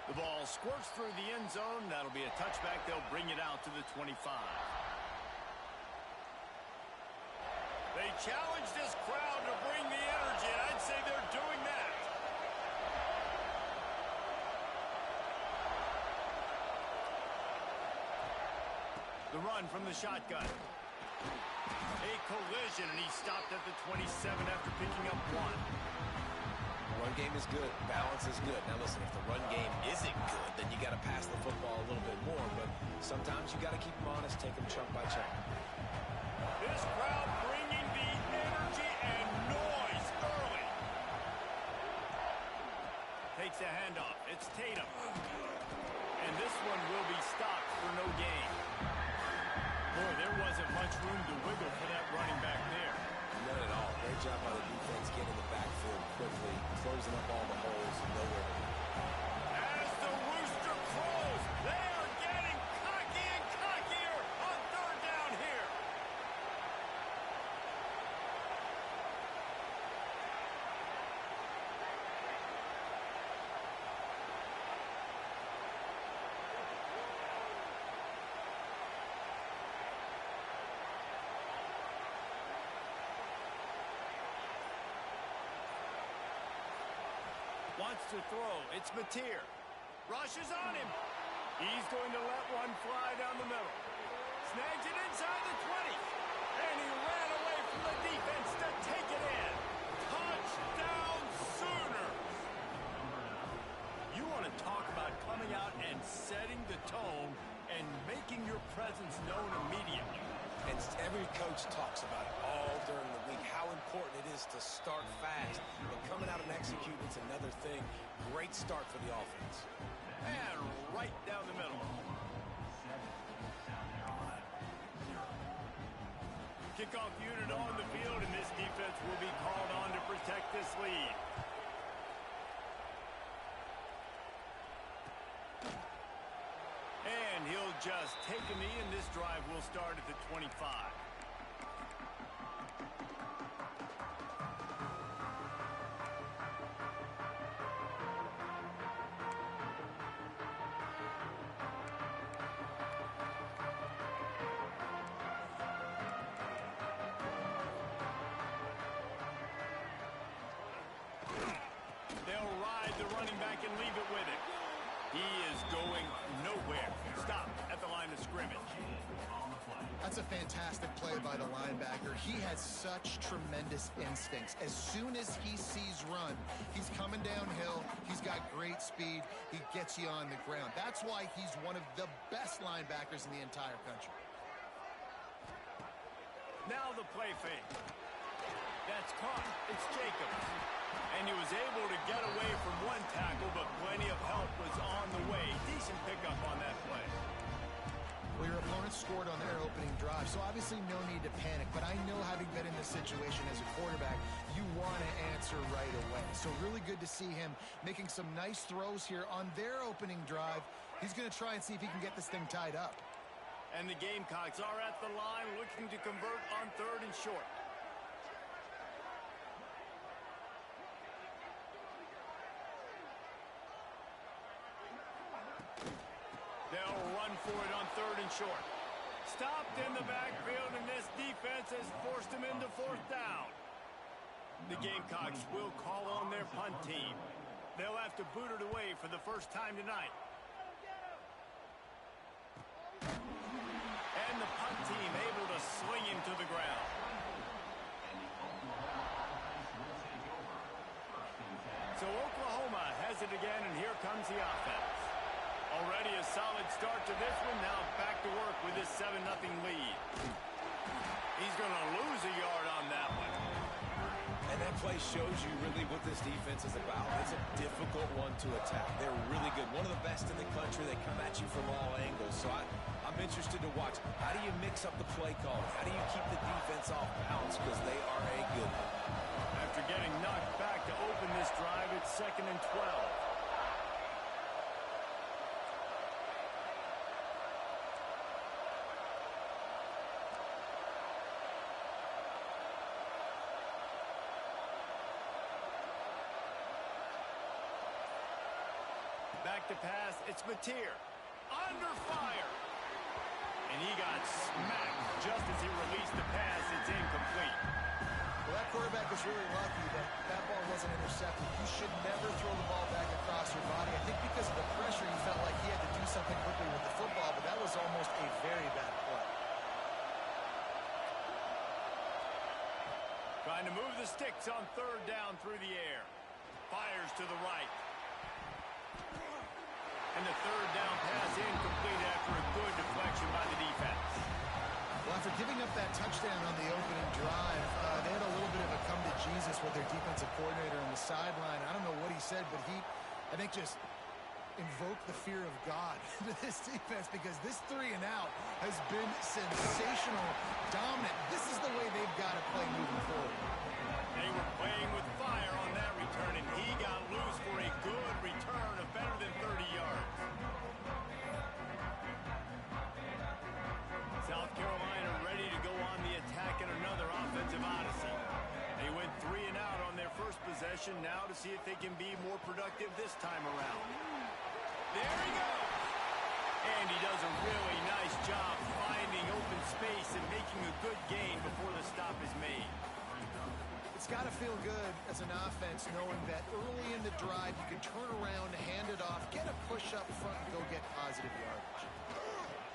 The ball squirts through the end zone. That'll be a touchback. They'll bring it out to the 25. They challenge this crowd to bring the energy, and I'd say they're doing that. The run from the shotgun. A collision, and he stopped at the 27 after picking up one. Run game is good. Balance is good. Now listen, if the run game isn't good, then you got to pass the football a little bit more. But sometimes you got to keep them honest, take them chunk by chunk. This crowd bringing the energy and noise early. Takes a handoff. It's Tatum. And this one will be stopped for no gain. Boy, there wasn't much room to wiggle for that running back there. None at all. Great job by the defense getting the backfield quickly, closing up all the holes and nowhere to go. As the rooster crows, they are getting cocky and cockier on third down here. Wants to throw. It's Mateer. Rushes on him. He's going to let one fly down the middle. Snags it inside the 20. And he ran away from the defense to take it in. Touchdown Sooners. You want to talk about coming out and setting the tone and making your presence known immediately. And every coach talks about it all during the week, how important it is to start fast. But coming out and executing is another thing. Great start for the offense. And right down the middle. Kickoff unit on the field, and this defense will be called on to protect this lead. And he'll just take a knee, and this drive will start at the 25. They'll ride the running back and leave it with him. He is going nowhere. Stop at the line of scrimmage. That's a fantastic play by the linebacker. He has such tremendous instincts. As soon as he sees run, he's coming downhill. He's got great speed. He gets you on the ground. That's why he's one of the best linebackers in the entire country. Now the play fake. That's caught. It's Jacobs. And he was able to get away from one tackle, but plenty of help was on the way. Decent pickup on that play. Well, your opponent scored on their opening drive, so obviously no need to panic. But I know, having been in this situation as a quarterback, you want to answer right away. So really good to see him making some nice throws here on their opening drive. He's going to try and see if he can get this thing tied up. And the Gamecocks are at the line looking to convert on 3rd and short. They'll run for it on 3rd and short. Stopped in the backfield, and this defense has forced him into 4th down. The Gamecocks will call on their punt team. They'll have to boot it away for the first time tonight. And the punt team able to sling him to the ground. So Oklahoma has it again, and here comes the offense. Already a solid start to this one. Now back to work with this 7-0 lead. He's going to lose a yard on that one. And that play shows you really what this defense is about. It's a difficult one to attack. They're really good. One of the best in the country. They come at you from all angles. So I'm interested to watch. How do you mix up the play calling? How do you keep the defense off balance? Because they are a good one. After getting knocked back to open this drive, it's 2nd and 12. Back to pass. It's Mateer. Under fire. And he got smacked just as he released the pass. It's incomplete. Well, that quarterback was really lucky that that ball wasn't intercepted. You should never throw the ball back across your body. I think because of the pressure, he felt like he had to do something quickly with the football, but that was almost a very bad play. Trying to move the sticks on third down through the air. Fires to the right. And the third down pass incomplete after a good deflection by the defense. Well, after giving up that touchdown on the opening drive, they had a little bit of a come to Jesus with their defensive coordinator on the sideline. I don't know what he said, but he, I think, just invoked the fear of God to this defense because this 3-and-out has been sensational, dominant. This is the way they've got to play moving forward. They were playing with fire on that return, and he got loose for a good return of better than 30 yards. South Carolina ready to go on the attack in another offensive odyssey. They went 3-and-out on their first possession, now to see if they can be more productive this time around. There he goes! And he does a really nice job finding open space and making a good gain before the stop is made. It's got to feel good as an offense knowing that early in the drive you can turn around, hand it off, get a push up front, and go get positive yardage.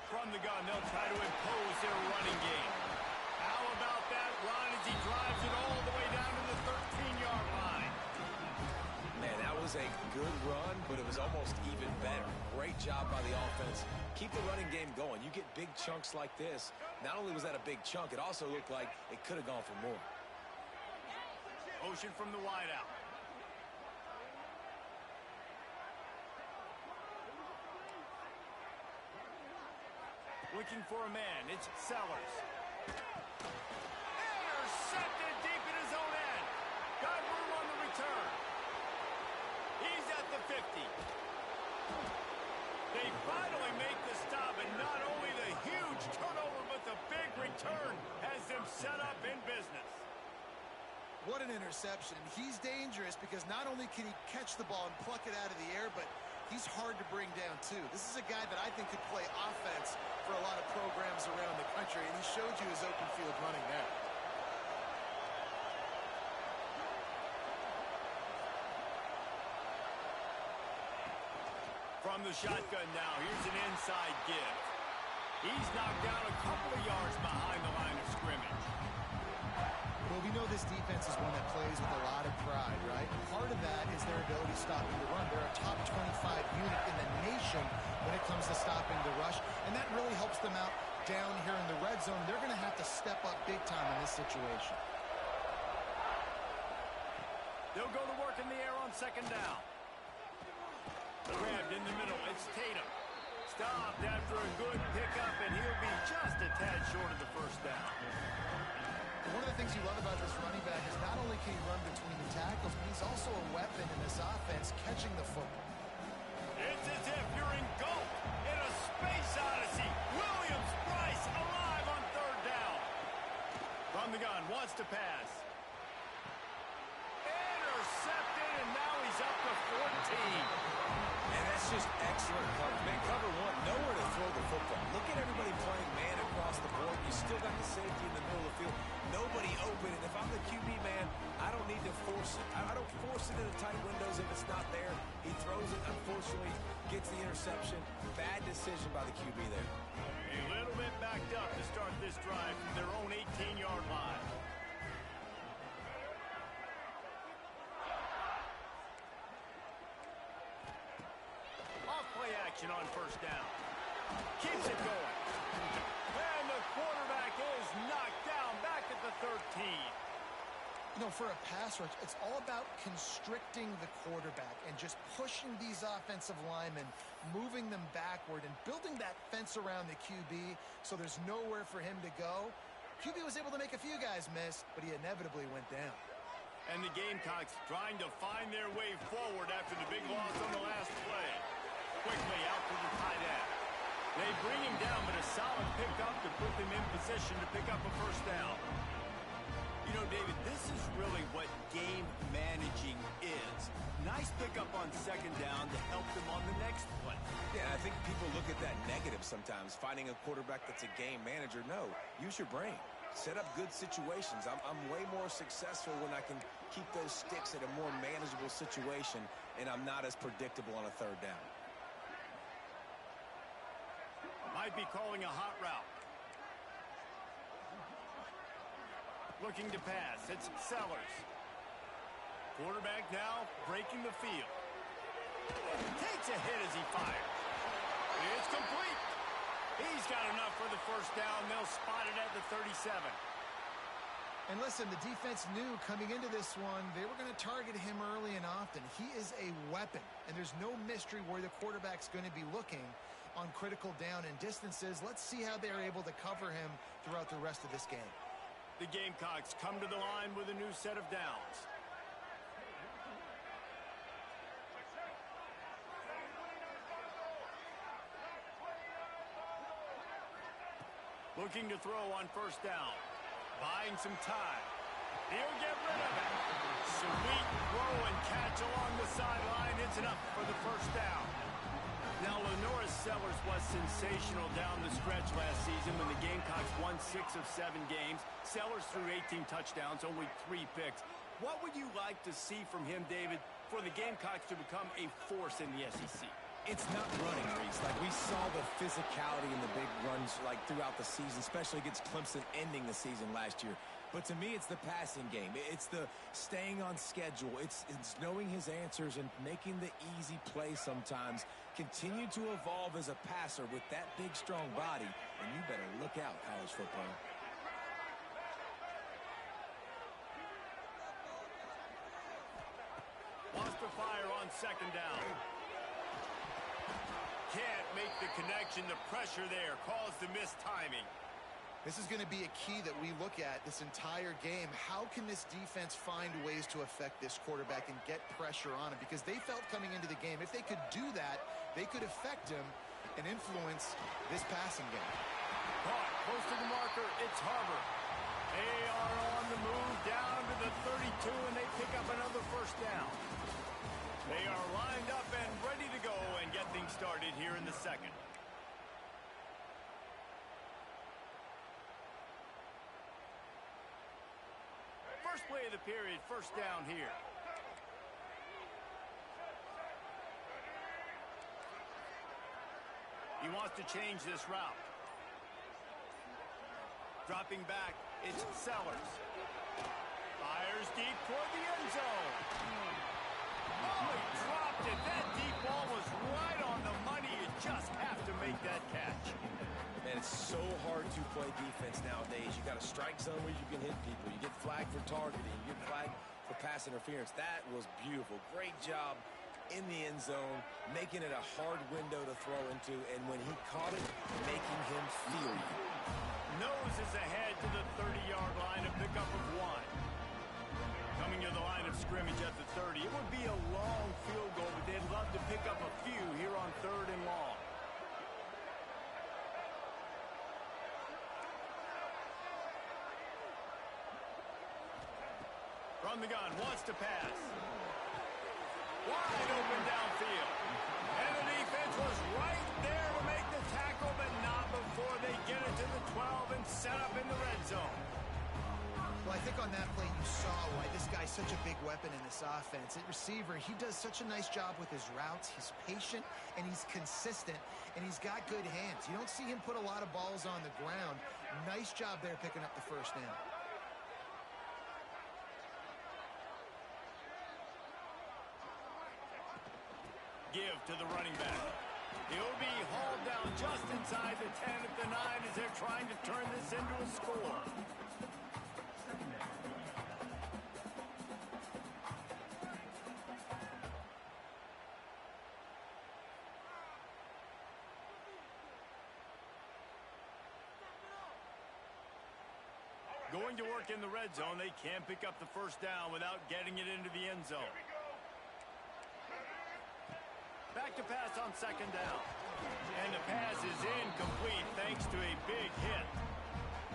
From the gun, they'll try to impose their running game. How about that run as he drives it all the way down to the 13-yard line? Man, that was a good run, but it was almost even better. Great job by the offense. Keep the running game going. You get big chunks like this. Not only was that a big chunk, it also looked like it could have gone for more. Motion from the wideout. Looking for a man. It's Sellers. Intercepted deep in his own end. Got room on the return. He's at the 50. They finally make the stop, and not only the huge turnover, but the big return has them set up in business. What an interception. He's dangerous because not only can he catch the ball and pluck it out of the air, but he's hard to bring down, too. This is a guy that I think could play offense for a lot of programs around the country, and he showed you his open field running there. From the shotgun now, here's an inside give. He's knocked down a couple of yards behind the line of scrimmage. Well, we know this defense is one that plays with a lot of pride, right? Part of that is their ability stopping the run. They're a top 25 unit in the nation when it comes to stopping the rush, and that really helps them out down here in the red zone. They're going to have to step up big time in this situation. They'll go to work in the air on second down. Grabbed in the middle. It's Tatum. Stopped after a good pickup, and he'll be just a tad short of the first down. One of the things you love about this running back is not only can he run between the tackles, but he's also a weapon in this offense catching the football. It's as if you're engulfed in a space odyssey. Williams-Brice alive on third down. From the gun, wants to pass. Intercepted, and now he's up to 14. And that's just excellent coverage. Man, cover one, nowhere to throw the football. Look at everybody playing man across the board. You still got the safety in the middle of the field. Nobody open. And if I'm the QB, man, I don't need to force it. I don't force it into tight windows if it's not there. He throws it, unfortunately, gets the interception. Bad decision by the QB there. A little bit backed up to start this drive from their own 18-yard line. Play action on first down. Keeps it going. And the quarterback is knocked down back at the 13. You know, for a pass rush, it's all about constricting the quarterback and just pushing these offensive linemen, moving them backward, and building that fence around the QB so there's nowhere for him to go. QB was able to make a few guys miss, but he inevitably went down. And the Gamecocks trying to find their way forward after the big loss on the last play. Quickly out to the tight end. They bring him down, but a solid pickup to put them in position to pick up a first down. You know, David, this is really what game managing is. Nice pickup on second down to help them on the next look at that negative sometimes, finding a quarterback that's a game manager. No, use your brain. Set up good situations. I'm way more successful when I can keep those sticks at a more manageable situation, and I'm not as predictable on a third down. Might be calling a hot route. Looking to pass. It's Sellers. Quarterback now breaking the field. Takes a hit as he fires. It's complete. He's got enough for the first down. They'll spot it at the 37. And listen, the defense knew coming into this one, they were going to target him early and often. He is a weapon, and there's no mystery where the quarterback's going to be looking on critical down and distances. Let's see how they're able to cover him throughout the rest of this game. The Gamecocks come to the line with a new set of downs. Looking to throw on first down. Buying some time. He'll get rid of it. Sweet throw and catch along the sideline. It's enough for the first down. Now, Lenoris Sellers was sensational down the stretch last season when the Gamecocks won 6 of 7 games. Sellers threw 18 touchdowns, only 3 picks. What would you like to see from him, David, for the Gamecocks to become a force in the SEC? It's not running, Reese. Like, we saw the physicality in the big runs, like, throughout the season, especially against Clemson ending the season last year. But to me, it's the passing game. It's the staying on schedule. It's knowing his answers and making the easy play sometimes. Continue to evolve as a passer with that big, strong body, and you better look out, college football. Wants to fire on second down. Can't make the connection. The pressure there caused the missed timing. This is going to be a key that we look at this entire game. How can this defense find ways to affect this quarterback and get pressure on him? Because they felt coming into the game, if they could do that, they could affect him and influence this passing game. Caught close to the marker. It's Harbor. They are on the move down to the 32, and they pick up another first down. They are lined up and ready to go and get things started here in the second. First play of the period, first down here. He wants to change this route. Dropping back, it's Sellers. Fires deep toward the end zone. Oh, he dropped it. That deep ball was right on the money. You just have to make that catch. Man, it's so hard to play defense nowadays. You got a strike zone where you can hit people. You get flagged for targeting. You get flagged for pass interference. That was beautiful. Great job in the end zone, making it a hard window to throw into, and when he caught it, making him feel you. Noses ahead to the 30-yard line, a pickup of 1. Coming to the line of scrimmage at the 30. It would be a long field goal, but they'd love to pick up a few here on 3rd and long. From the gun, wants to pass. Wide open downfield. And the defense was right there to make the tackle, but not before they get it to the 12 and set up in the red zone. Well, I think on that play you saw why this guy's such a big weapon in this offense. At receiver, he does such a nice job with his routes. He's patient, and he's consistent, and he's got good hands. You don't see him put a lot of balls on the ground. Nice job there picking up the first down. Give to the running back. He'll be hauled down just inside the 10 at the 9 as they're trying to turn this into a score. Going to work in the red zone. They can't pick up the first down without getting it into the end zone. Back to pass on second down. And the pass is incomplete thanks to a big hit.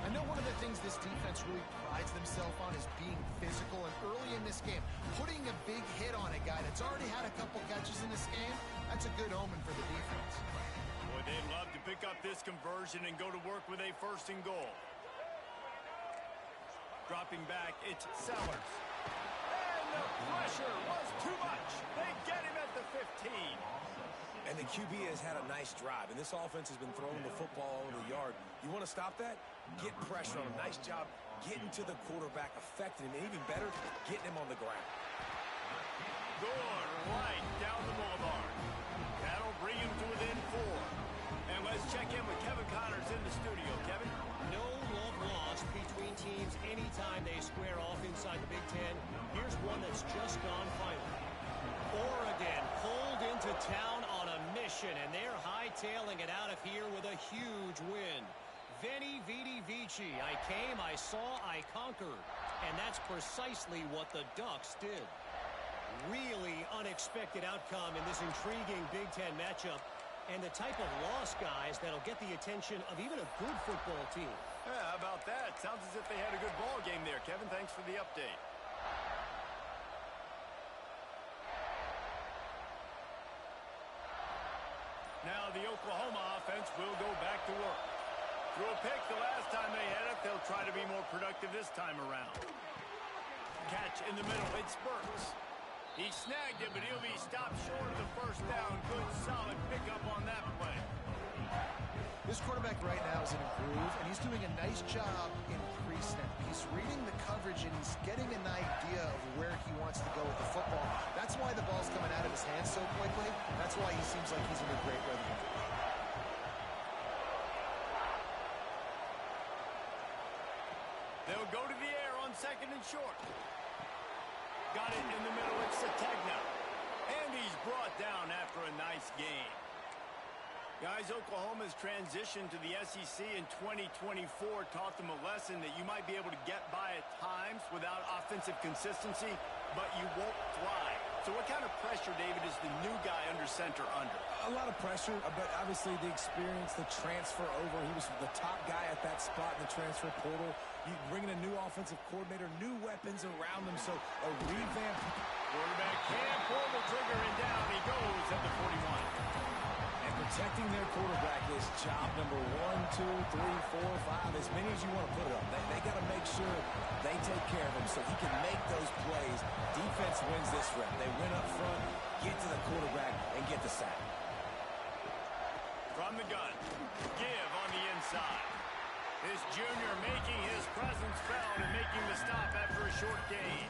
I know one of the things this defense really prides themselves on is being physical, and early in this game, putting a big hit on a guy that's already had a couple catches in this game, that's a good omen for the defense. Boy, they've this conversion and go to work with a 1st and goal. Dropping back, it's Sellers. And the pressure was too much. They get him at the 15. And the QB has had a nice drive, and this offense has been throwing the football over the yard. You want to stop that? Get pressure on him. Nice job getting to the quarterback, affecting him, and even better, getting him on the ground. Good right down the boulevard. That'll bring him to within 4. And let's check in with Kevin Connors in the studio. Kevin? No love lost between teams anytime they square off inside the Big Ten. Here's one that's just gone final. Oregon pulled into town on a mission, and they're hightailing it out of here with a huge win. Veni, vidi, vici. I came, I saw, I conquered. And that's precisely what the Ducks did. Really unexpected outcome in this intriguing Big Ten matchup, and the type of loss, guys, that'll get the attention of even a good football team. Yeah, how about that? Sounds as if they had a good ball game there. Kevin, thanks for the update. Now the Oklahoma offense will go back to work. Threw a pick the last time they had it. They'll try to be more productive this time around. Catch in the middle. It's Burks. He snagged it, but he'll be stopped short of the 1st down. Good, solid pickup on that play. This quarterback right now is in a groove, and he's doing a nice job in pre-snap. He's reading the coverage, and he's getting an idea of where he wants to go with the football. That's why the ball's coming out of his hands so quickly. That's why he seems like he's in a great rhythm. They'll go to the air on 2nd and short. Got it in the middle. It's Sategna. And he's brought down after a nice gain. Guys, Oklahoma's transition to the SEC in 2024 taught them a lesson that you might be able to get by at times without offensive consistency, but you won't thrive. So what kind of pressure, David, is the new guy under center under? A lot of pressure, but obviously the experience, the transfer over. He was the top guy at that spot in the transfer portal. You bring in a new offensive coordinator, new weapons around him, so a revamp. Quarterback can't pull the trigger, and down he goes at the 41. And protecting their quarterback is job number 1, 2, 3, 4, 5, as many as you want to put it up. They got to make sure they take care of him so he can make those plays. Defense wins this rep. They win up front, get to the quarterback, and get the sack. From the gun, give on the inside. This junior making his presence felt and making the stop after a short gain.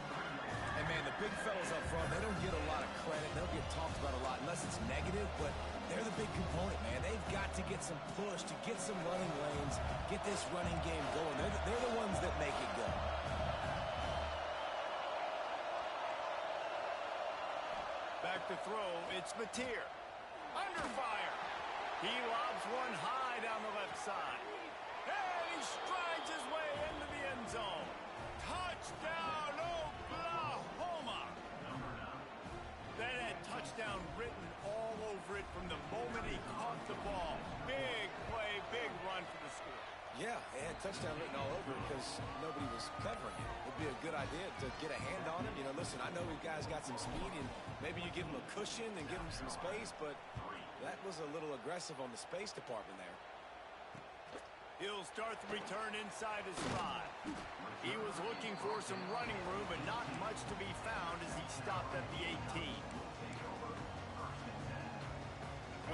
And, man, the big fellas up front, they don't get a lot of credit. They'll get talked about a lot unless it's negative, but they're the big component, man. They've got to get some push, to get some running lanes, get this running game going. They're the ones that make it go. Back to throw, it's Mateer. Under fire. He lobs one high down the left side. And he strides his way into the end zone. Touchdown, Oklahoma! That had touchdown written all over it from the moment he caught the ball. Big play, big run for the score. Yeah, it had touchdown written all over it because nobody was covering him. It'd be a good idea to get a hand on him. You know, listen, I know these guys got some speed, and maybe you give him a cushion and give him some space, but that was a little aggressive on the space department there. He'll start the return inside his 5. He was looking for some running room, but not much to be found as he stopped at the 18.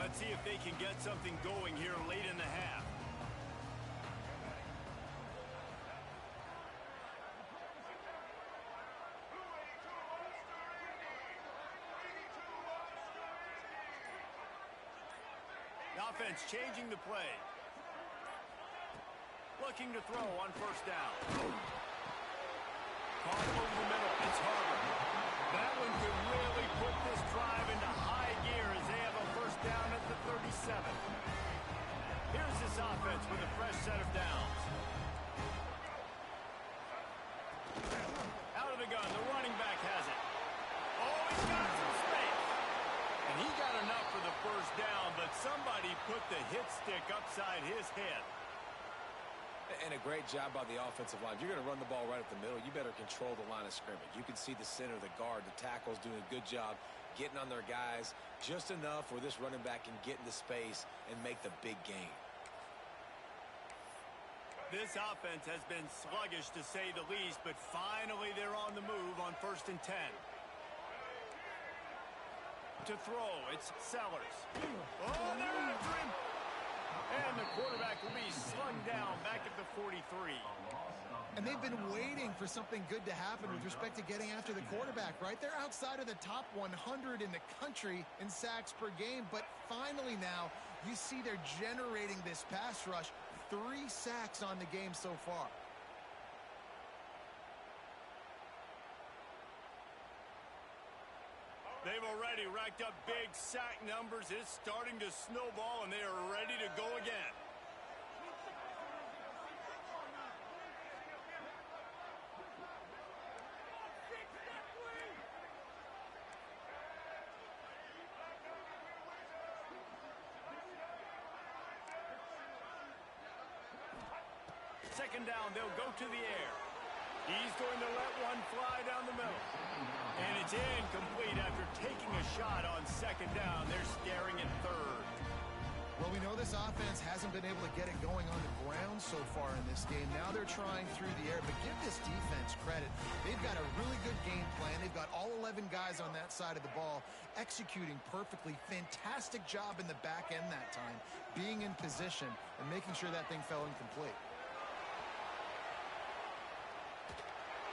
Let's see if they can get something going here late in the half. The offense changing the play. Looking to throw on 1st down. Caught over the middle. It's Harvard. That one could really put this drive into high gear as they have a 1st down at the 37. Here's this offense with a fresh set of downs. Out of the gun. The running back has it. Oh, he's got some space. And he got enough for the 1st down, but somebody put the hit stick upside his head. And a great job by the offensive line. If you're going to run the ball right up the middle, you better control the line of scrimmage. You can see the center, the guard, the tackles doing a good job getting on their guys just enough where this running back can get into space and make the big game. This offense has been sluggish to say the least, but finally they're on the move on 1st and 10. To throw, it's Sellers. Oh, they're after him! And the quarterback will be slung down back at the 43. And they've been waiting for something good to happen with respect to getting after the quarterback, right? They're outside of the top 100 in the country in sacks per game, but finally now you see they're generating this pass rush. 3 sacks on the game so far. They've already racked up big sack numbers. It's starting to snowball, and they are ready to go again. Second down, they'll go to the air. He's going to let one fly down the middle. And it's incomplete after taking a shot on 2nd down. They're staring at 3rd. Well, we know this offense hasn't been able to get it going on the ground so far in this game. Now they're trying through the air, but give this defense credit. They've got a really good game plan. They've got all 11 guys on that side of the ball executing perfectly. Fantastic job in the back end that time, being in position and making sure that thing fell incomplete.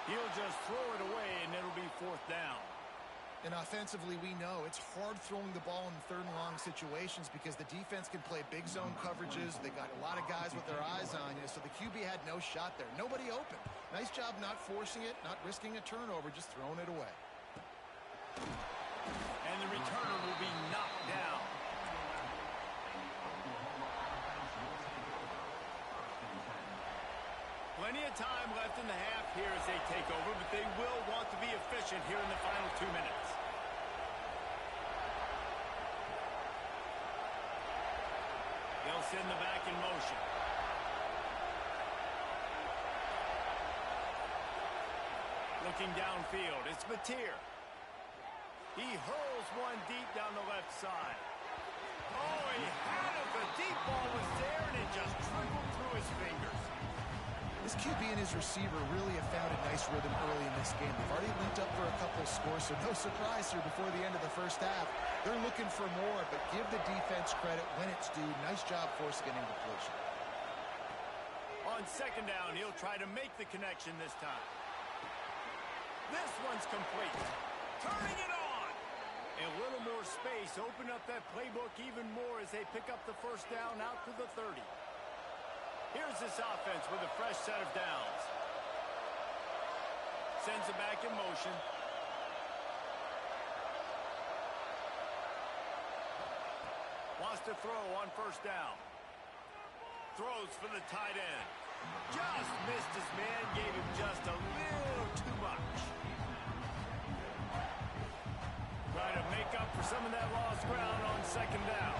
He'll just throw it away, and it'll be 4th down. And offensively, we know it's hard throwing the ball in 3rd and long situations because the defense can play big zone coverages. They got a lot of guys with their eyes on you, so the QB had no shot there. Nobody open. Nice job not forcing it, not risking a turnover, just throwing it away. And the returner will be knocked down. Plenty of time left in the half here as they take over, but they will want to be efficient here in the final 2 minutes. They'll send the back in motion. Looking downfield, it's Mateer. He hurls one deep down the left side. Oh, he had it. The deep ball was there, and it just trickled through his fingers. This QB and his receiver really have found a nice rhythm early in this game. They've already linked up for a couple of scores, so no surprise here before the end of the 1st half. They're looking for more, but give the defense credit when it's due. Nice job forcing an incompletion. On 2nd down, he'll try to make the connection this time. This one's complete. Turning it on. A little more space. Open up that playbook even more as they pick up the 1st down out to the 30. Here's this offense with a fresh set of downs. Sends it back in motion. Wants to throw on 1st down. Throws for the tight end. Just missed his man. Gave him just a little too much. Trying to make up for some of that lost ground on 2nd down.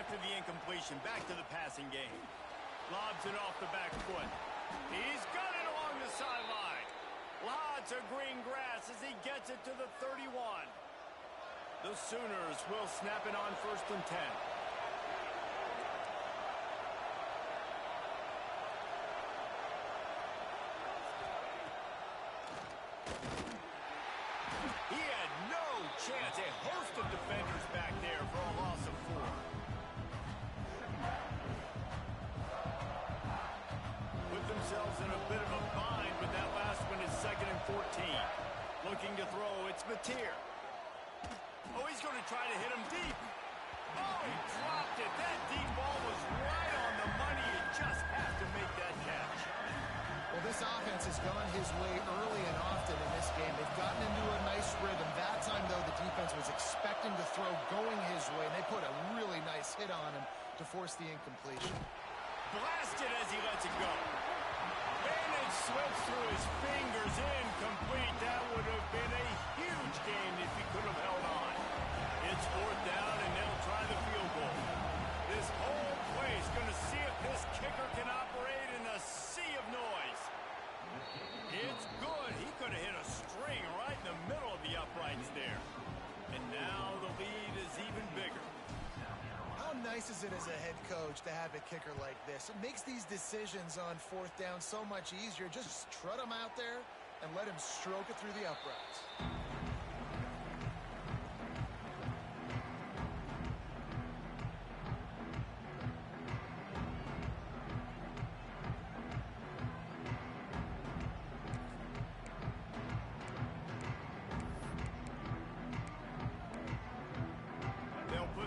After the incompletion, back to the passing game. Lobs it off the back foot. He's got it along the sideline. Lots of green grass as he gets it to the 31. The Sooners will snap it on 1st and 10. He had no chance. A host of defenders back there for a loss of 4. Themselves in a bit of a bind, but that last one is 2nd and 14. Looking to throw, it's Mateer. Oh, he's going to try to hit him deep. Oh, he dropped it. That deep ball was right on the money. You just have to make that catch. Well, this offense has gone his way early and often in this game. They've gotten into a nice rhythm. That time, though, the defense was expecting to throw going his way, and they put a really nice hit on him to force the incompletion. Blasted as he lets it go. And it slips through his fingers, incomplete. It's fourth down, and they'll try the field goal. This whole play is going to see if this kicker can operate in a sea of noise. It's good. He could have hit a string right in the middle of the uprights there. And now the lead is even bigger. How nice is it as a head coach to have a kicker like this? It makes these decisions on fourth down so much easier. Just trot him out there and let him stroke it through the uprights.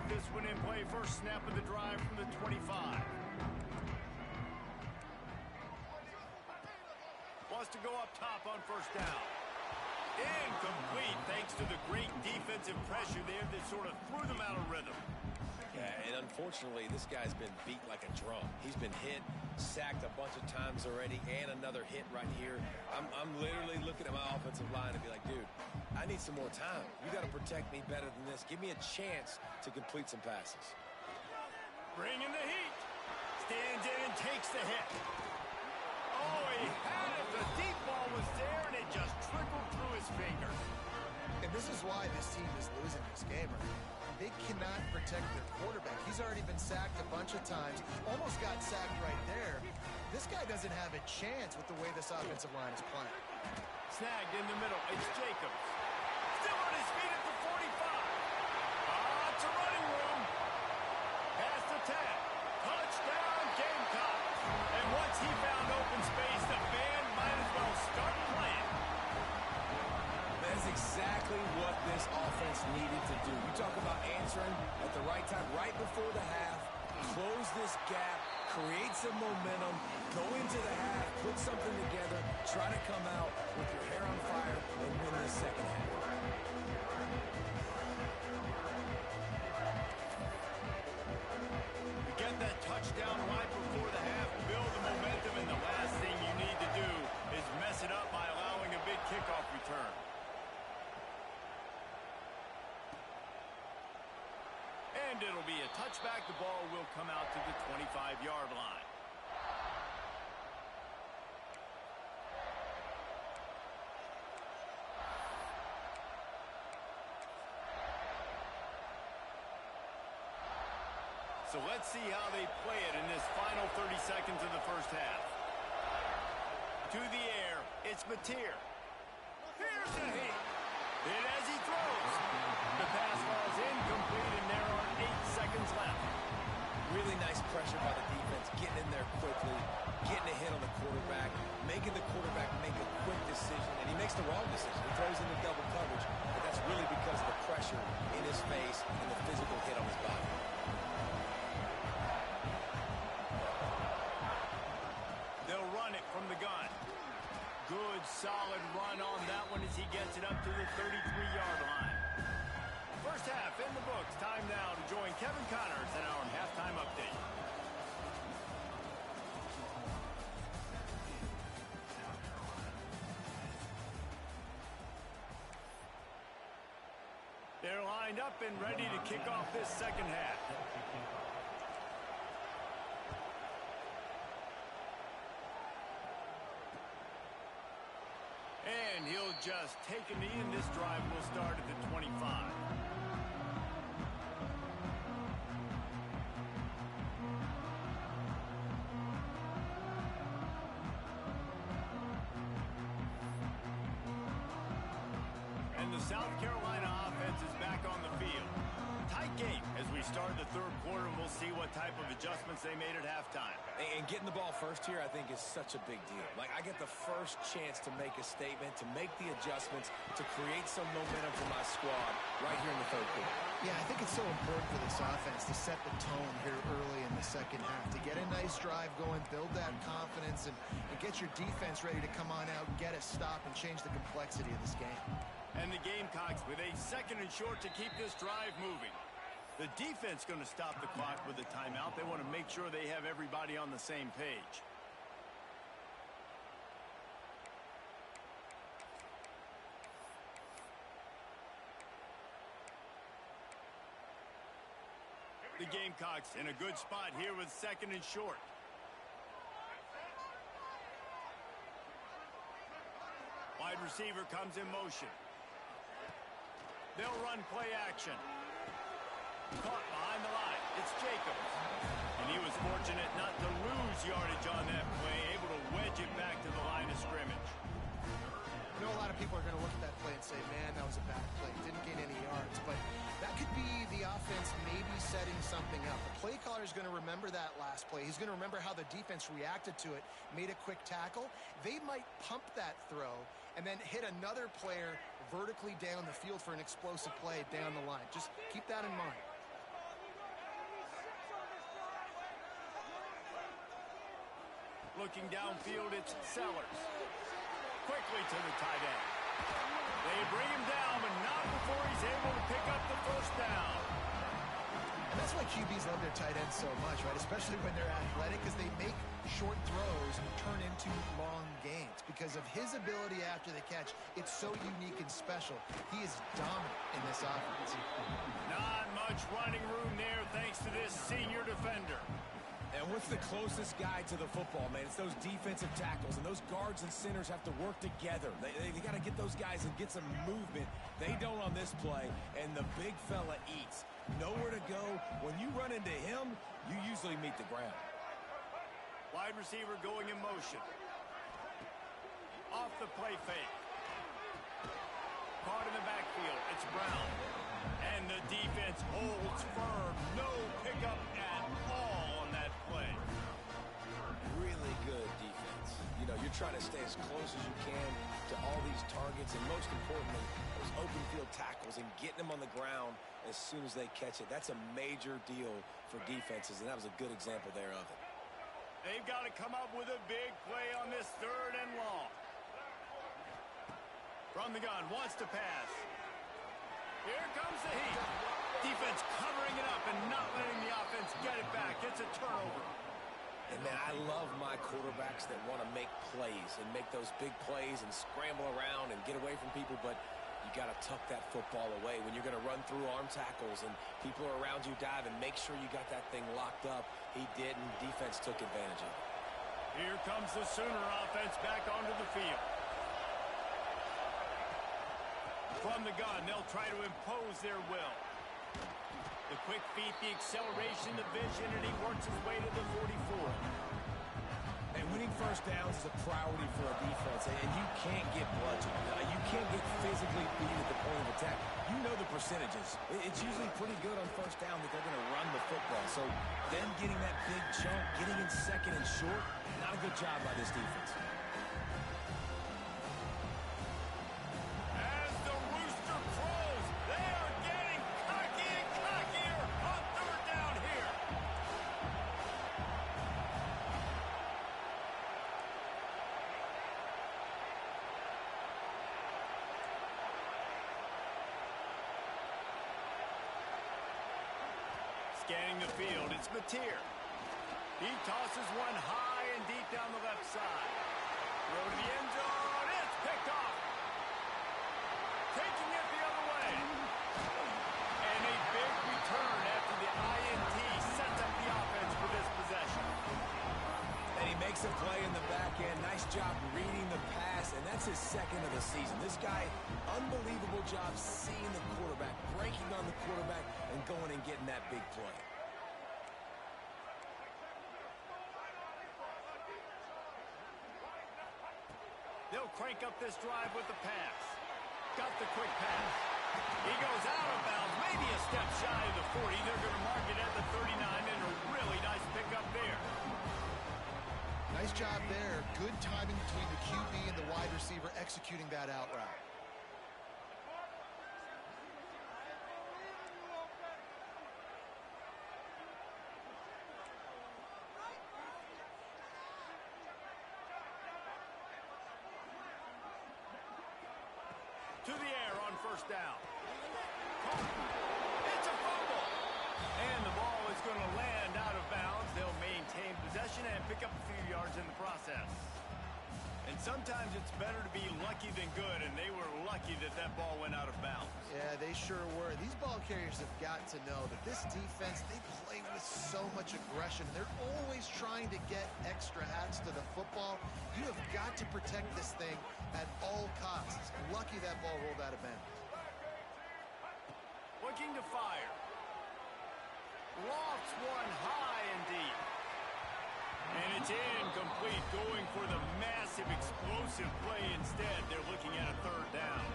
This one in play, first snap of the drive from the 25. Wants to go up top on first down. Incomplete thanks to the great defensive pressure there that sort of threw them out of rhythm. Yeah, and unfortunately, this guy's been beat like a drum. He's been hit, sacked a bunch of times already, and another hit right here. I'm literally looking at my offensive line and be like, dude, I need some more time. You got to protect me better than this. Give me a chance to complete some passes. Bringing the heat. Stands in and takes the hit. Oh, he had it. The deep ball was there, and it just trickled through his fingers. And this is why this team is losing this game right now. They cannot protect their quarterback. He's already been sacked a bunch of times. Almost got sacked right there. This guy doesn't have a chance with the way this offensive line is playing. Snagged in the middle. It's Jacobs. Still on his feet at the 45. Lots of running room. Past the 10. Touchdown, Gamecocks. And once he found open space, the band might as well start playing. That's exactly what this offense needed to do. You talk about answering at the right time, right before the half, close this gap, create some momentum, go into the half, put something together, try to come out with your hair on fire and win this second half. You get that touchdown right before the half, build the momentum, and the last thing you need to do is mess it up by allowing a big kickoff return. And it'll be a touchback. The ball will come out to the 25-yard line. So let's see how they play it in this final 30 seconds of the first half. To the air, it's Mateer. Here's a hit. Hit as he throws. The pass falls incomplete, and there are 8 seconds left. Really nice pressure by the defense, getting in there quickly, getting a hit on the quarterback, making the quarterback make a quick decision, and he makes the wrong decision. He throws into double coverage, but that's really because of the pressure in his face and the physical hit on his body. They'll run it from the gun. Good, solid run on that one as he gets it up to the 33-yard line. First half in the books. Time now to join Kevin Connors in our halftime update. They're lined up and ready to kick off this second half. And he'll just take a knee, and this drive will start at the 25. And the South Carolina offense is back on the field. Tight game as we start the third quarter, and we'll see what type of adjustments they made at halftime. And getting the ball first here, I think, is such a big deal. Like, I get the first chance to make a statement, to make the adjustments, to create some momentum for my squad right here in the third quarter. Yeah, I think it's so important for this offense to set the tone here early in the second half, to get a nice drive going, build that confidence, and get your defense ready to come on out, get a stop, and change the complexity of this game. And the Gamecocks with a second and short to keep this drive moving. The defense going to stop the clock with a timeout. They want to make sure they have everybody on the same page. The Gamecocks in a good spot here with 2nd and short. Wide receiver comes in motion. They'll run play action. Caught behind the line. It's Jacobs. And he was fortunate not to lose yardage on that play, able to wedge it back to the line of scrimmage. I know a lot of people are going to look at that play and say, man, that was a bad play. Didn't gain any yards. But that could be the offense maybe setting something up. The play caller is going to remember that last play. He's going to remember how the defense reacted to it, made a quick tackle. They might pump that throw and then hit another player vertically down the field for an explosive play down the line. Just keep that in mind. Looking downfield, it's Sellers. Quickly to the tight end. They bring him down, but not before he's able to pick up the first down. And that's why QBs love their tight ends so much, right? Especially when they're athletic, because they make short throws turn into long gains. Because of his ability after the catch, it's so unique and special. He is dominant in this offense. Not much running room there thanks to this senior defender. And what's the closest guy to the football, man? It's those defensive tackles, and those guards and centers have to work together. They got to get those guys and get some movement. They don't on this play, and the big fella eats. Nowhere to go. When you run into him, you usually meet the ground. Wide receiver going in motion. Off the play fake. Caught in the backfield. It's Brown. And the defense holds firm. No pickup at all on that play. Really good defense. You know, you're trying to stay as close as you can to all these targets, and most importantly, those open field tackles and getting them on the ground as soon as they catch it. That's a major deal for defenses, and that was a good example there of it. They've got to come up with a big play on this 3rd and long. From the gun, wants to pass. Here comes the heat. Defense covering it up and not letting the offense get it back. It's a turnover. And, man, I love my quarterbacks that want to make plays and make those big plays and scramble around and get away from people, but you got to tuck that football away when you're going to run through arm tackles and people are around you dive, and make sure you got that thing locked up. He did, and defense took advantage of it. Here comes the Sooner offense back onto the field. From the gun, they'll try to impose their will. The quick feet, the acceleration, the vision, and he works his way to the 44. And winning first downs is a priority for a defense, and you can't get bludgeoned. You can't get physically beat at the point of attack. You know the percentages. It's usually pretty good on first down that they're going to run the football. So them getting that big chunk, getting in 2nd and short, not a good job by this defense. As the rooster crows, they are getting cocky and cockier on 3rd down here. Scanning the field, it's Mateer. He tosses one high and deep down the left side. Throw to the end zone, it's picked off. Taking it the other way. And a big return after the INT sets up the offense for this possession. And he makes a play in the back end. Nice job reading the pass, and that's his 2nd of the season. This guy, unbelievable job seeing the quarterback, breaking on the quarterback, and going and getting that big play. They'll crank up this drive with the pass. Got the quick pass. He goes out of bounds, maybe a step shy of the 40. They're going to mark it at the 39, and a really nice pickup there. Nice job there. Good timing between the QB and the wide receiver executing that out route. To the air on first down. It's a fumble. And the ball is going to land out of bounds. They'll maintain possession and pick up a few yards in the process. And sometimes it's better to be lucky than good, and they were lucky that that ball went out of bounds. Yeah, they sure were. These ball carriers have got to know that this defense, they play with so much aggression. They're always trying to get extra hats to the football. You have got to protect this thing at all costs. Lucky that ball rolled out of bounds. Looking to fire. Lofts one high and deep. And it's incomplete, going for the massive explosive play instead. They're looking at a third down.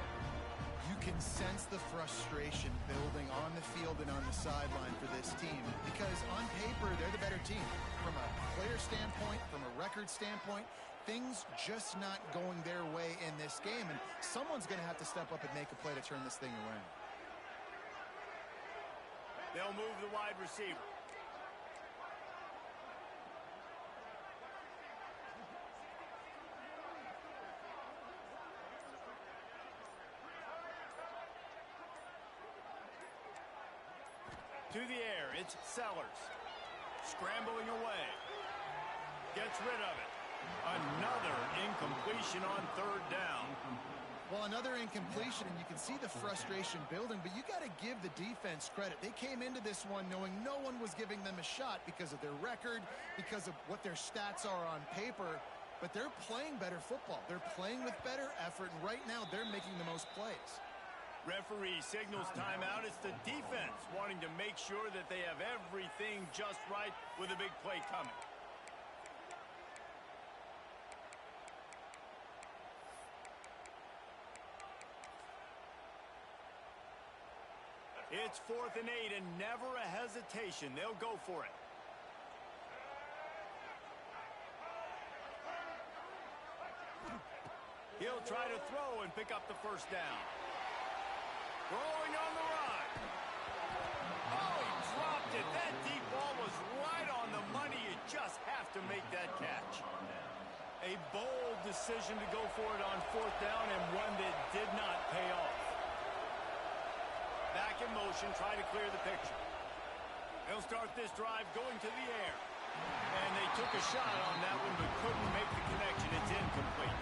You can sense the frustration building on the field and on the sideline for this team because on paper, they're the better team. From a player standpoint, from a record standpoint, things just not going their way in this game, and someone's going to have to step up and make a play to turn this thing around. They'll move the wide receiver. To the air, it's Sellers. Scrambling away. Gets rid of it. Another incompletion on third down. Well, another incompletion, and you can see the frustration building, but you got to give the defense credit. They came into this one knowing no one was giving them a shot because of their record, because of what their stats are on paper, but they're playing better football. They're playing with better effort, and right now they're making the most plays. Referee signals timeout. It's the defense wanting to make sure that they have everything just right with a big play coming. It's 4th and 8 and never a hesitation. They'll go for it. He'll try to throw and pick up the first down. Throwing on the run. Oh, he dropped it. That deep ball was right on the money. You just have to make that catch. A bold decision to go for it on 4th down and one that did not pay off. Back in motion, try to clear the picture. They'll start this drive going to the air. And they took a shot on that one but couldn't make the connection. It's incomplete.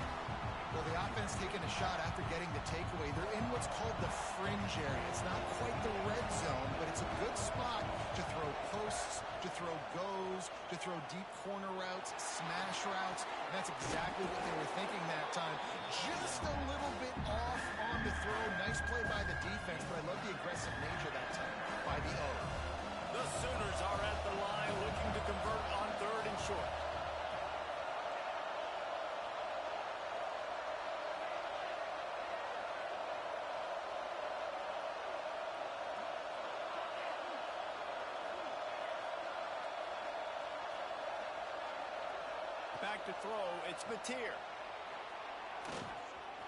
Well, the offense taking a shot after getting the takeaway. They're in what's called the fringe area. It's not quite the red zone, but it's a good spot to throw posts, to throw goes, to throw deep corner routes, smash routes. And that's exactly what they were thinking that time. Just a little bit off on the throw. Nice play by the defense, but I love the aggressive nature that time by the O. The Sooners are at the line looking to convert on 3rd and short. Back to throw, it's Mateer.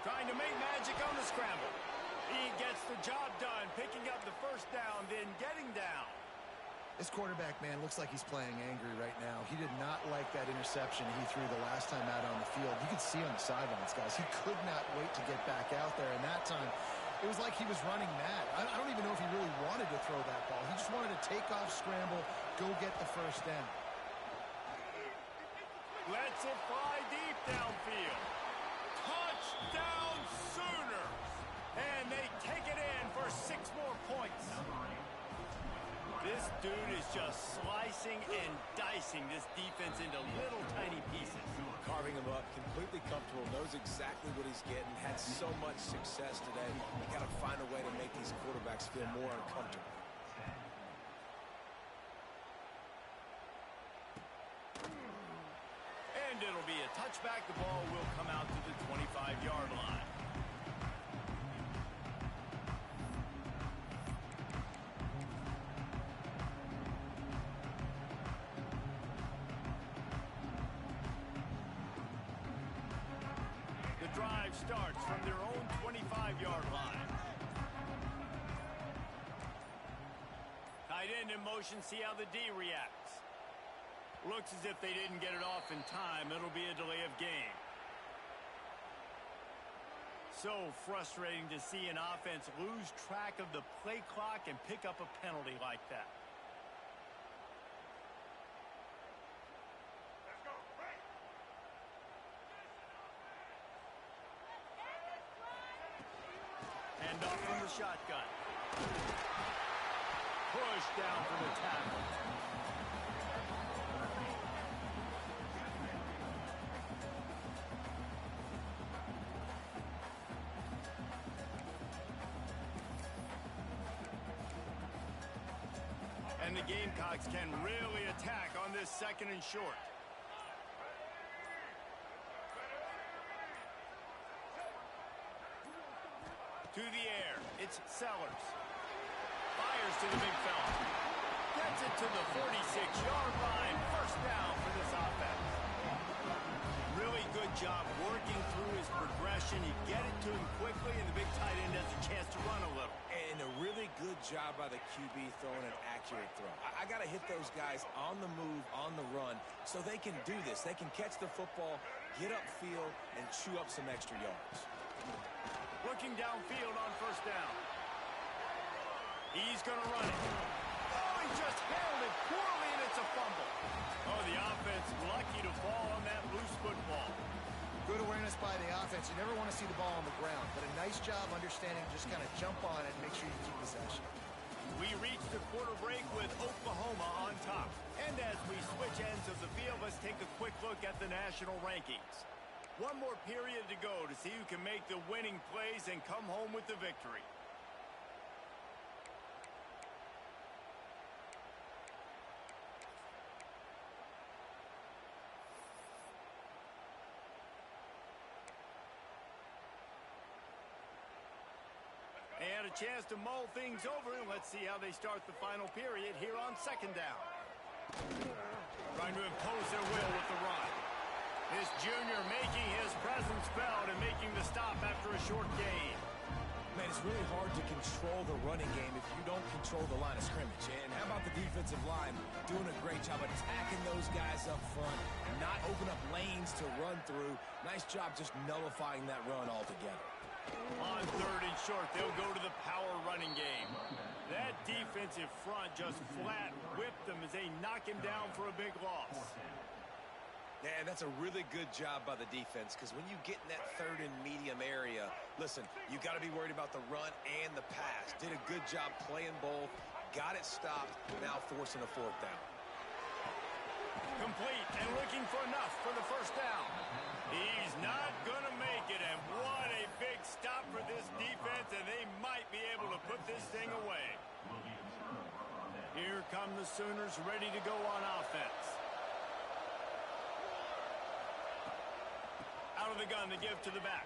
Trying to make magic on the scramble. He gets the job done, picking up the first down, then getting down. This quarterback, man, looks like he's playing angry right now. He did not like that interception he threw the last time out on the field. You could see on the sidelines, guys. He could not wait to get back out there, and that time it was like he was running mad. I don't even know if he really wanted to throw that ball. He just wanted to take off, scramble, go get the first down. Lets it fly deep downfield. Touchdown Sooners! And they take it in for 6 more points. This dude is just slicing and dicing this defense into little tiny pieces. Carving him up, completely comfortable, knows exactly what he's getting, had so much success today. You got to find a way to make these quarterbacks feel more uncomfortable. And it'll be a touchback. The ball will come out to the 25-yard line. The drive starts from their own 25-yard line. Tight end in motion, see how the D reacts. Looks as if they didn't get it off in time. It'll be a delay of game. So frustrating to see an offense lose track of the play clock and pick up a penalty like that. Handoff from the shotgun. Push down for the tackle. And the Gamecocks can really attack on this 2nd and short. To the air, it's Sellers. Fires to the big fella. Gets it to the 46-yard line. First down for this offense. Really good job working through his progression. You get it to him quickly, and the big tight end has a chance to run a little. And a really good job by the QB throwing an accurate throw. I got to hit those guys on the move, on the run, so they can do this. They can catch the football, get upfield, and chew up some extra yards. Looking downfield on first down. He's going to run it. Oh, he just handled it poorly, and it's a fumble. Oh, the offense lucky to fall on that loose football. Good awareness by the offense. You never want to see the ball on the ground, but a nice job understanding just kind of jump on it and make sure you keep possession. We reach the quarter break with Oklahoma on top. And as we switch ends of the field, let's take a quick look at the national rankings. One more period to go to see who can make the winning plays and come home with the victory. And a chance to mull things over. Let's see how they start the final period here on 2nd down. Trying to impose their will with the run. This junior making his presence felt and making the stop after a short gain. Man, it's really hard to control the running game if you don't control the line of scrimmage. And how about the defensive line doing a great job attacking those guys up front and not open up lanes to run through. Nice job just nullifying that run altogether. On 3rd and short, they'll go to the power running game. That defensive front just flat whipped them as they knock him down for a big loss. And that's a really good job by the defense, because when you get in that 3rd and medium area, listen, you got to be worried about the run and the pass. Did a good job playing both, got it stopped, now forcing a 4th down. Complete and looking for enough for the first down. He's not going to make it, and what a big stop for this defense, and they might be able to put this thing away. Here come the Sooners ready to go on offense. Out of the gun to give to the back.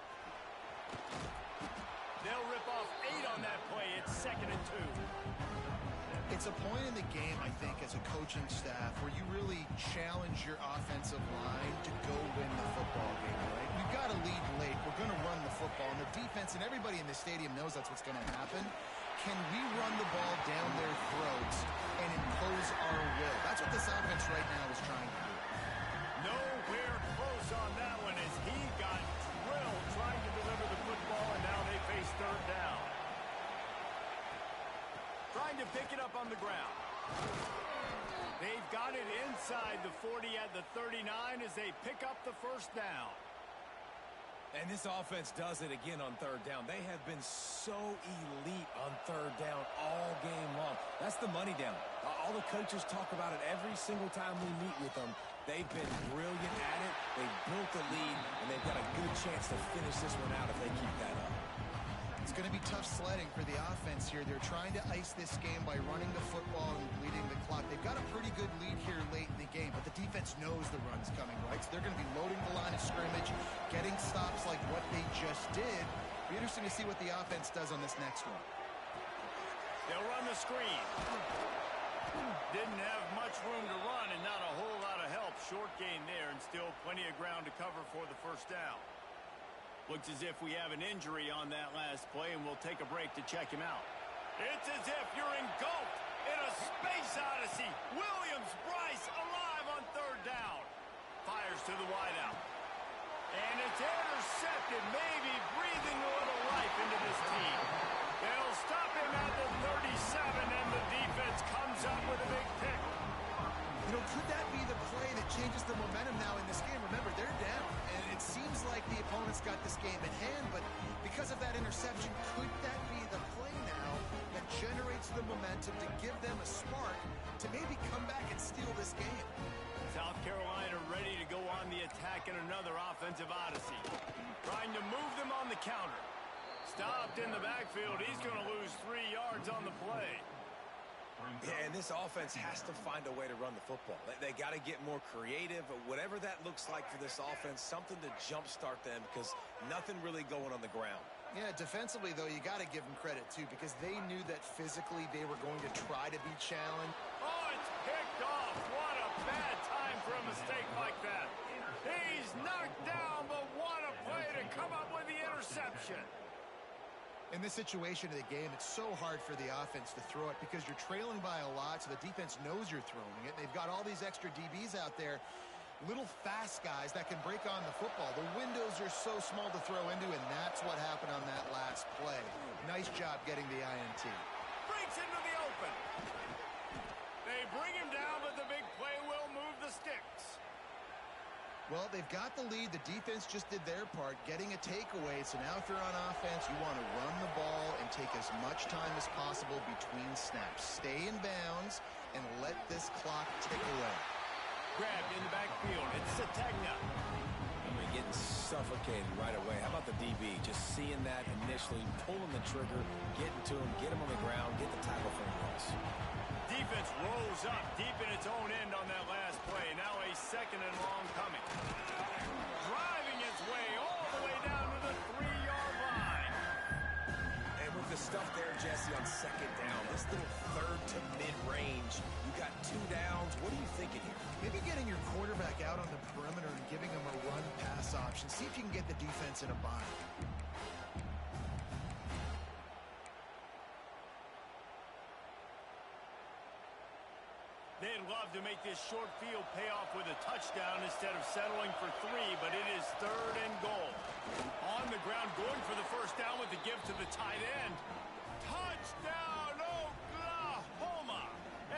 They'll rip off 8 on that play. It's 2nd and 2. It's a point in the game, I think, as a coaching staff where you really challenge your offensive line to go win the football game, right? We've got to lead late. We're going to run the football. And the defense and everybody in the stadium knows that's what's going to happen. Can we run the ball down their throats and impose our will? That's what this offense right now is trying to do. Nowhere close on that one as he got drilled trying to deliver the football, and now they face 3rd down. Trying to pick it up on the ground. They've got it inside the 40 at the 39 as they pick up the first down. And this offense does it again on 3rd down. They have been so elite on 3rd down all game long. That's the money down. All the coaches talk about it every single time we meet with them. They've been brilliant at it. They've built a lead, and they've got a good chance to finish this one out if they keep that up. It's going to be tough sledding for the offense here. They're trying to ice this game by running the football and bleeding the clock. They've got a pretty good lead here late in the game, but the defense knows the run's coming, right? So they're going to be loading the line of scrimmage, getting stops like what they just did. Be interesting to see what the offense does on this next one. They'll run the screen. Didn't have much room to run and not a whole lot of help. Short gain there and still plenty of ground to cover for the first down. Looks as if we have an injury on that last play, and we'll take a break to check him out. It's as if you're engulfed in a space odyssey. Williams Bryce alive on 3rd down. Fires to the wideout. And it's intercepted, maybe breathing a little life into this team. They'll stop him at the 37, and the defense comes up with a big pick. You know, could that be the play that changes the momentum now in this game? Remember, they're down, and it seems like the opponent's got this game in hand, but because of that interception, could that be momentum to give them a spark to maybe come back and steal this game. South Carolina ready to go on the attack in another offensive odyssey. Trying to move them on the counter. Stopped in the backfield. He's going to lose 3 yards on the play. Yeah, and this offense has to find a way to run the football. They got to get more creative, whatever that looks like for this offense, something to jumpstart them because nothing really going on the ground. Yeah, defensively, though, you got to give them credit, too, because they knew that physically they were going to try to be challenged. Oh, it's picked off. What a bad time for a mistake like that. He's knocked down, but what a play to come up with the interception. In this situation of the game, it's so hard for the offense to throw it because you're trailing by a lot, so the defense knows you're throwing it. They've got all these extra DBs out there, little fast guys that can break on the football. The windows are so small to throw into, and that's what happened on that last play. Nice job getting the INT. Breaks into the open. They bring him down, but the big play will move the sticks. Well, they've got the lead. The defense just did their part, getting a takeaway. So now if you're on offense, you want to run the ball and take as much time as possible between snaps. Stay in bounds and let this clock tick away. Grabbed in the backfield. It's Sategna. I mean, getting suffocated right away. How about the DB? Just seeing that initially, pulling the trigger, getting to him, get him on the ground, get the tackle for a loss. Defense rolls up deep in its own end on that last play. Now a second and long coming. Driving its way all the way down to the 3-yard line. And with the stuff there, Jesse, on second down, this little third to mid-range, you got 2 downs. What are you thinking here? Maybe getting your quarterback out on the perimeter and giving him a run-pass option. See if you can get the defense in a bind. They'd love to make this short field pay off with a touchdown instead of settling for 3, but it is 3rd and goal. On the ground, going for the first down with the give to the tight end. Touchdown, Oklahoma!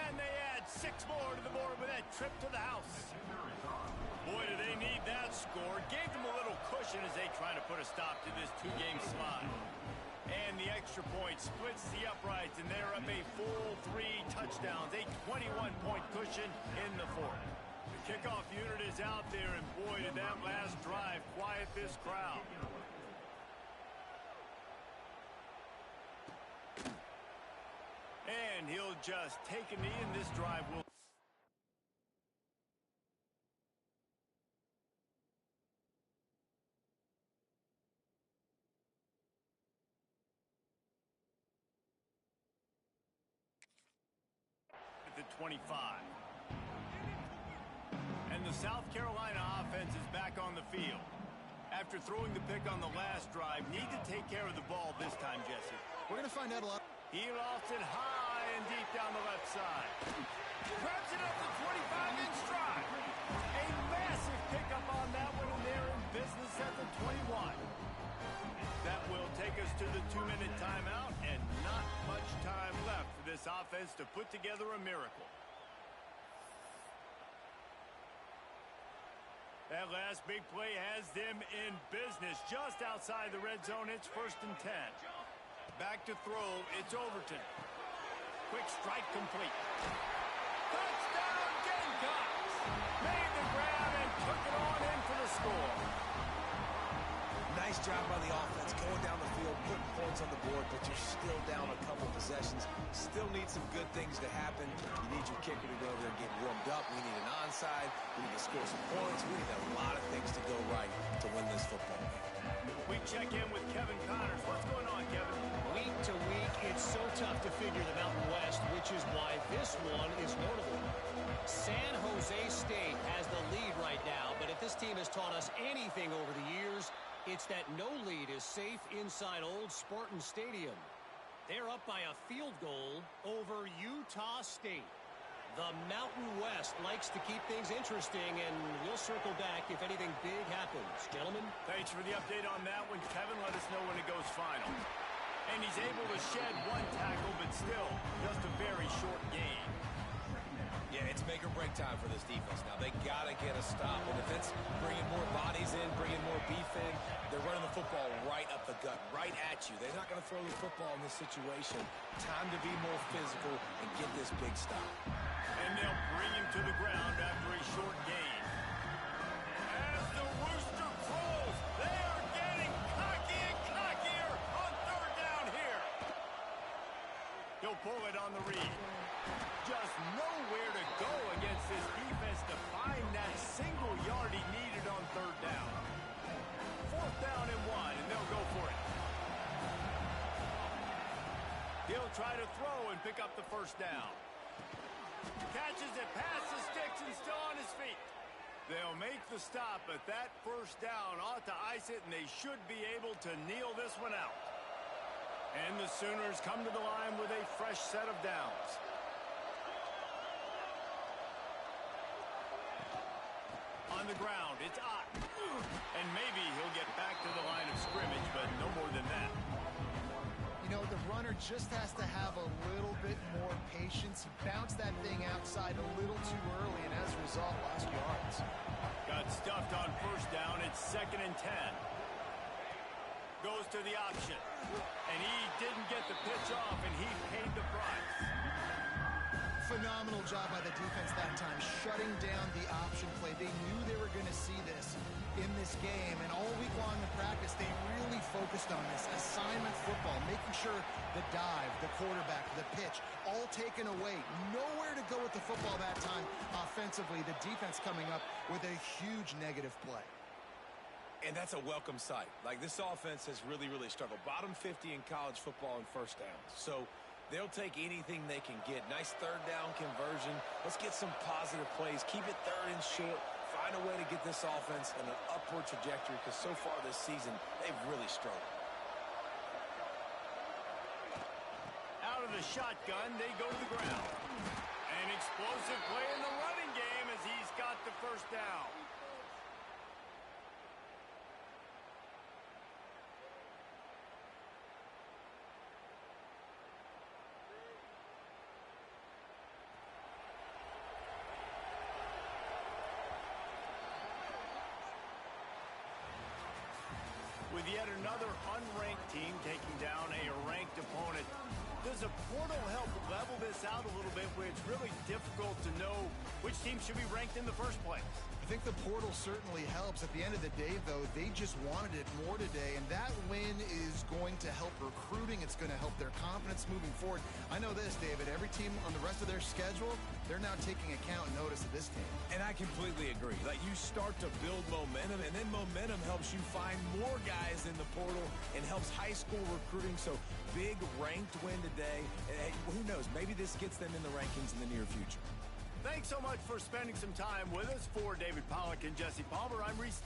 And they add 6 more to the board with that trip to the house. Boy, do they need that score. Gave them a little cushion as they try to put a stop to this 2-game slide. And the extra point splits the uprights, and they're up a full 3 touchdowns, a 21-point cushion in the 4th. The kickoff unit is out there, and boy, did that last drive quiet this crowd. And he'll just take a knee, and this drive will... at 25. And the South Carolina offense is back on the field. After throwing the pick on the last drive, need to take care of the ball this time, Jesse. We're going to find out a lot. He lost it high and deep down the left side. Grabs it up the 25-inch stride. A massive pickup on that one, and they're in business at the 21. That will take us to the 2-minute timeout, and not much time left for this offense to put together a miracle. That last big play has them in business just outside the red zone. It's 1st and 10. Back to throw. It's Overton. Quick strike complete. Touchdown Gamecocks! Made the grab and took it on in for the score. Nice job by the offense, going down the field, putting points on the board, but you're still down a couple possessions. Still need some good things to happen. You need your kicker to go over there and get warmed up. We need an onside. We need to score some points. We need a lot of things to go right to win this football game. We check in with Kevin Connors. What's going on, Kevin? Week to week, it's so tough to figure the Mountain West, which is why this one is notable. San Jose State has the lead right now, but if this team has taught us anything over the years, it's that no lead is safe inside Old Spartan Stadium. They're up by a field goal over Utah State. The Mountain West likes to keep things interesting, and we'll circle back if anything big happens. Gentlemen? Thanks for the update on that one, Kevin. Let us know when it goes final. And he's able to shed 1 tackle, but still just a very short game. Yeah, it's make or break time for this defense now. They got to get a stop, and if it's bringing more bodies in, bringing more beef in, they're running the football right up the gut right at you. They're not going to throw the football in this situation. Time to be more physical and get this big stop. And they'll bring him to the ground after a short gain. As the rooster crows, they are getting cocky and cockier on third down here. He'll pull it on the read. Just nowhere to go against this defense to find that single yard he needed on third down. Fourth down and 1, and they'll go for it. He'll try to throw and pick up the first down. Catches it past the sticks and still on his feet. They'll make the stop, but that first down ought to ice it, and they should be able to kneel this one out. And the Sooners come to the line with a fresh set of downs. On the ground, it's Ott. And maybe he'll get back to the line of scrimmage, but no more than that. You know, the runner just has to have a little bit more patience. He bounced that thing outside a little too early, and as a result, lost yards. Got stuffed on first down. It's 2nd and 10. Goes to the option. And he didn't get the pitch off, and he paid the price. Phenomenal job by the defense that time, shutting down the option play. They knew they were going to see this in this game, and all week long in practice, they really focused on this assignment football, making sure the dive, the quarterback, the pitch, all taken away. Nowhere to go with the football that time offensively. The defense coming up with a huge negative play. And that's a welcome sight. Like, this offense has really, really struggled. Bottom 50 in college football in first downs. So they'll take anything they can get. Nice third down conversion. Let's get some positive plays. Keep it third and short. Find a way to get this offense in an upward trajectory, because so far this season, they've really struggled. Out of the shotgun, they go to the ground. An explosive play in the running game as he's got the first down. With yet another unranked team taking down a ranked opponent, does a portal help level this out a little bit where it's really difficult to know which team should be ranked in the first place? I think the portal certainly helps. At the end of the day, though, they just wanted it more today, and that win is going to help recruiting. It's going to help their confidence moving forward. I know this, David, every team on the rest of their schedule, they're now taking account and notice of this team. And I completely agree. Like, you start to build momentum, and then momentum helps you find more guys in the portal and helps high school recruiting. So big ranked win today. And who knows, maybe this gets them in the rankings in the near future. Thanks so much for spending some time with us. For David Pollack and Jesse Palmer, I'm Reese.